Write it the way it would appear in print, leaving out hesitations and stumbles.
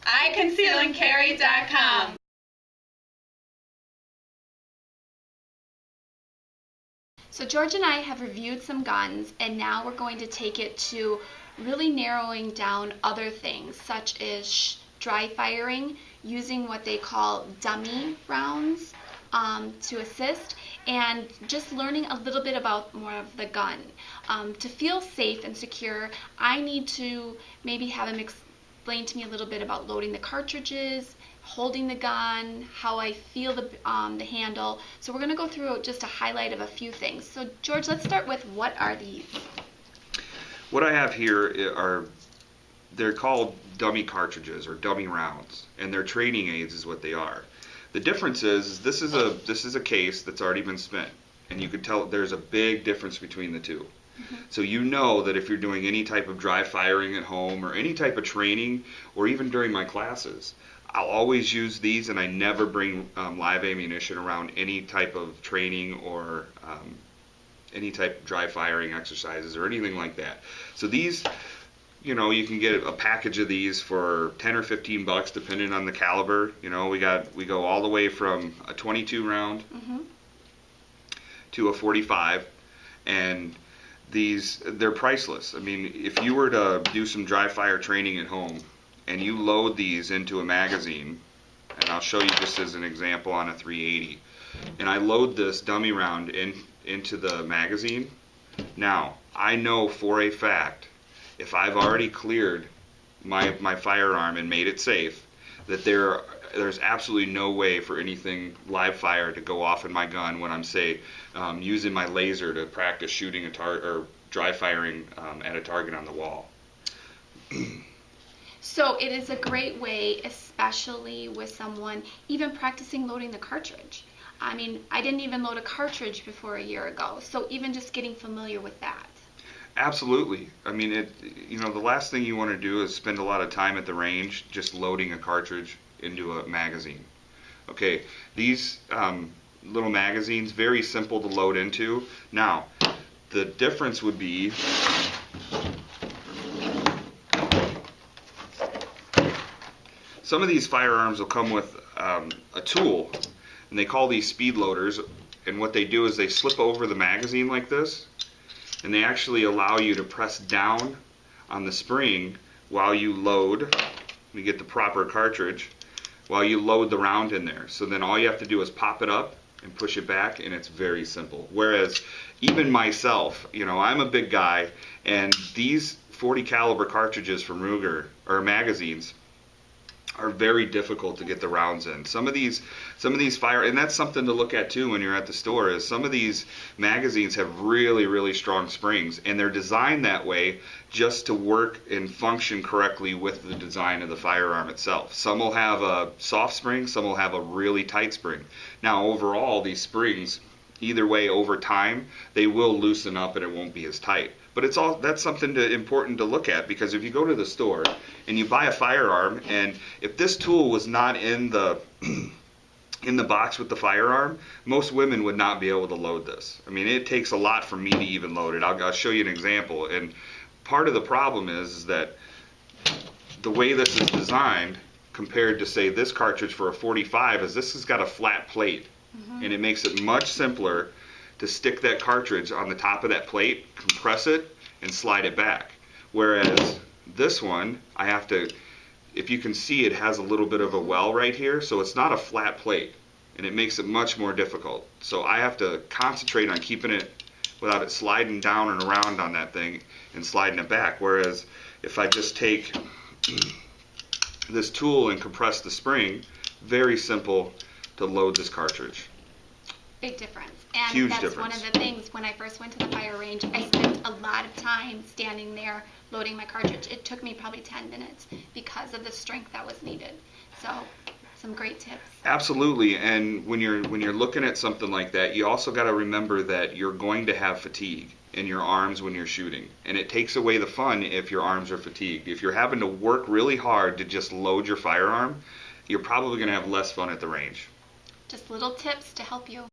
iconcealandcarry.com. So George and I have reviewed some guns, and now we're going to take it to really narrowing down other things, such as dry firing, using what they call dummy rounds to assist, and just learning a little bit about more of the gun. To feel safe and secure, I need to maybe have him explain to me a little bit about loading the cartridges, holding the gun, how I feel the handle. So we're going to go through just a highlight of a few things. So George, let's start with, what are these? What I have here they're called dummy cartridges or dummy rounds, and they're training aids is what they are. The difference is this is a case that's already been spent, and you can tell there's a big difference between the two. So you know that if you're doing any type of dry firing at home or any type of training, or even during my classes, I'll always use these, and I never bring live ammunition around any type of training or any type of dry firing exercises or anything like that. So these, you know, you can get a package of these for 10 or 15 bucks depending on the caliber. You know, we go all the way from a 22 round to a 45, and they're priceless. I mean, if you were to do some dry fire training at home and you load these into a magazine, and I'll show you just as an example on a 380, and I load this dummy round into the magazine, now I know for a fact, if I've already cleared my firearm and made it safe, that there's absolutely no way for anything live fire to go off in my gun when I'm, say, using my laser to practice shooting or dry firing at a target on the wall. So it is a great way, especially with someone even practicing loading the cartridge. I mean, I didn't even load a cartridge before a year ago, so even just getting familiar with that. Absolutely. I mean, the last thing you want to do is spend a lot of time at the range just loading a cartridge into a magazine. Okay, these little magazines, very simple to load into. Now, the difference would be some of these firearms will come with a tool, and they call these speed loaders, and what they do is they slip over the magazine like this, and they actually allow you to press down on the spring while you load, you get the proper cartridge, while you load the round in there. So then all you have to do is pop it up and push it back, and it's very simple. Whereas even myself, you know, I'm a big guy, and these 40 caliber cartridges from Ruger, or magazines, are very difficult to get the rounds in. Some of these fire, and that's something to look at too when you're at the store, is some of these magazines have really, really strong springs, and they're designed that way just to work and function correctly with the design of the firearm itself. Some will have a soft spring, some will have a really tight spring. Now overall, these springs, either way, over time, they will loosen up and it won't be as tight. But that's something important to look at, because if you go to the store and you buy a firearm, and if this tool was not in the in the box with the firearm, most women would not be able to load this. I mean, it takes a lot for me to even load it. I'll show you an example. And part of the problem is that the way this is designed compared to, say, this cartridge for a 45 is this has got a flat plate, and it makes it much simpler to stick that cartridge on the top of that plate, compress it, and slide it back. Whereas this one, I have to, if you can see, it has a little bit of a well right here, so it's not a flat plate, and it makes it much more difficult. So I have to concentrate on keeping it without it sliding down and around on that thing and sliding it back. Whereas if I just take this tool and compress the spring, very simple to load this cartridge. Big difference. And Huge that's difference. one of the things, when I first went to the fire range, I spent a lot of time standing there loading my cartridge. It took me probably 10 minutes because of the strength that was needed. So some great tips. Absolutely. And when you're looking at something like that, you also got to remember that you're going to have fatigue in your arms when you're shooting, and it takes away the fun if your arms are fatigued. If you're having to work really hard to just load your firearm, you're probably going to have less fun at the range. Just little tips to help you.